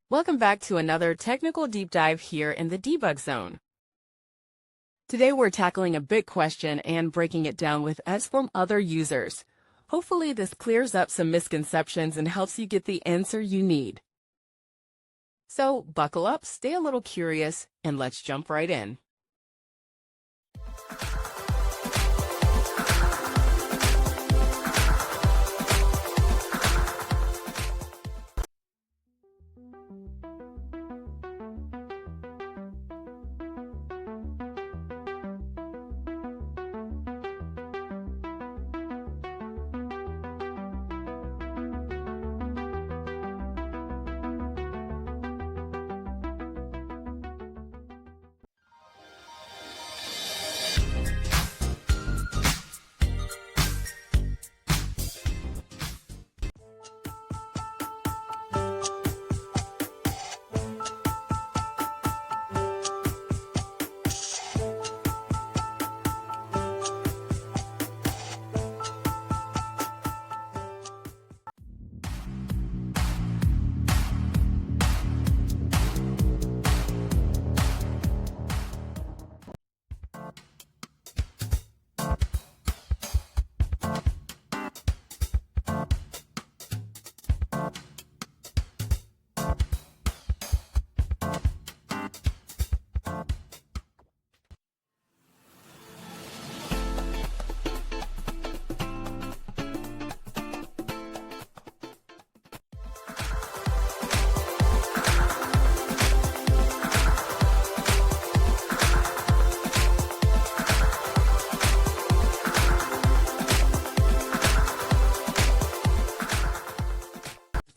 Welcome back to another technical deep dive here in the debug zone. Today we're tackling a big question and breaking it down with us from other users. Hopefully this clears up some misconceptions and helps you get the answer you need. So buckle up, stay a little curious, and let's jump right in.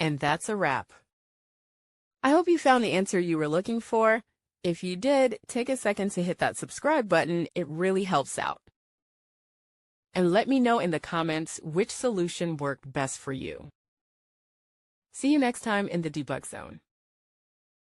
And that's a wrap. I hope you found the answer you were looking for. If you did, take a second to hit that subscribe button. It really helps out. And let me know in the comments which solution worked best for you. See you next time in the debug zone.